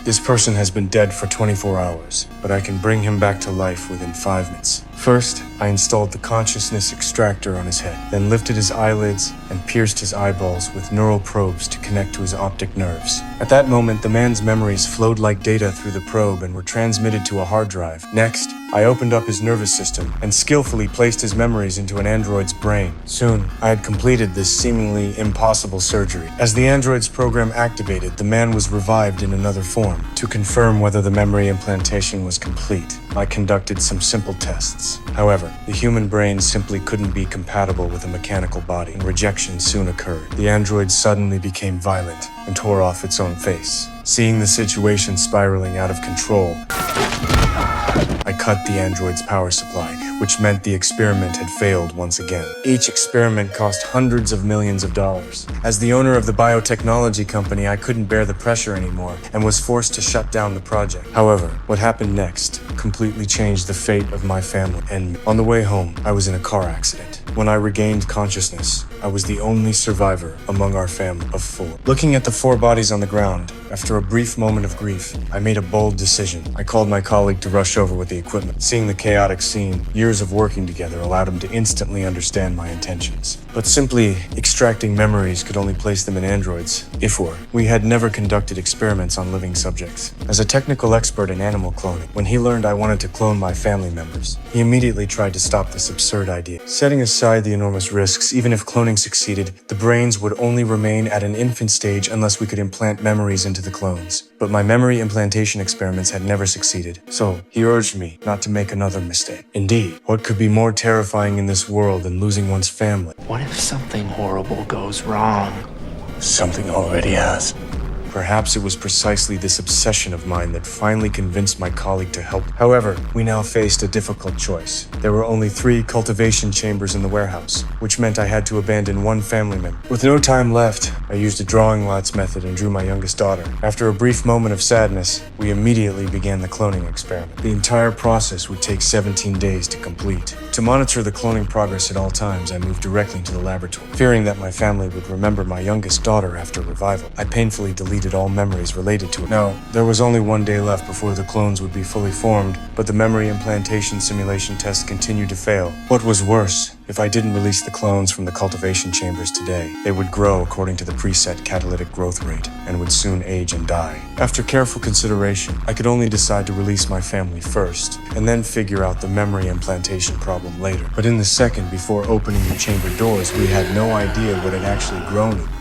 This person has been dead for 24 hours, but I can bring him back to life within 5 minutes. First, I installed the consciousness extractor on his head, then lifted his eyelids and pierced his eyeballs with neural probes to connect to his optic nerves. At that moment, the man's memories flowed like data through the probe and were transmitted to a hard drive. Next, I opened up his nervous system and skillfully placed his memories into an android's brain. Soon, I had completed this seemingly impossible surgery. As the android's program activated, the man was revived in another form. To confirm whether the memory implantation was complete, I conducted some simple tests. However, the human brain simply couldn't be compatible with a mechanical body, and rejection soon occurred. The android suddenly became violent and tore off its own face. Seeing the situation spiraling out of control, I cut the android's power supply, which meant the experiment had failed once again. Each experiment cost hundreds of millions of dollars. As the owner of the biotechnology company, I couldn't bear the pressure anymore and was forced to shut down the project. However, what happened next completely changed the fate of my family and me. On the way home, I was in a car accident. When I regained consciousness, I was the only survivor among our family of 4. Looking at the 4 bodies on the ground, after a brief moment of grief, I made a bold decision. I called my colleague to rush over with the equipment. Seeing the chaotic scene, years of working together allowed him to instantly understand my intentions. But simply extracting memories could only place them in androids. We had never conducted experiments on living subjects. As a technical expert in animal cloning, when he learned I wanted to clone my family members, he immediately tried to stop this absurd idea. Setting aside the enormous risks, even if cloning succeeded, the brains would only remain at an infant stage unless we could implant memories into the clones. But my memory implantation experiments had never succeeded, so he urged me not to make another mistake. Indeed, what could be more terrifying in this world than losing one's family? What if something horrible goes wrong? Something already has. Perhaps it was precisely this obsession of mine that finally convinced my colleague to help. However, we now faced a difficult choice. There were only 3 cultivation chambers in the warehouse, which meant I had to abandon 1 family member. With no time left, I used a drawing lots method and drew my youngest daughter. After a brief moment of sadness, we immediately began the cloning experiment. The entire process would take 17 days to complete. To monitor the cloning progress at all times, I moved directly to the laboratory. Fearing that my family would remember my youngest daughter after revival, I painfully deleted all memories related to it. Now, there was only 1 day left before the clones would be fully formed, but the memory implantation simulation test continued to fail. What was worse, if I didn't release the clones from the cultivation chambers today, they would grow according to the preset catalytic growth rate and would soon age and die. After careful consideration, I could only decide to release my family first, and then figure out the memory implantation problem later. But in the second before opening the chamber doors, we had no idea what had actually grown in.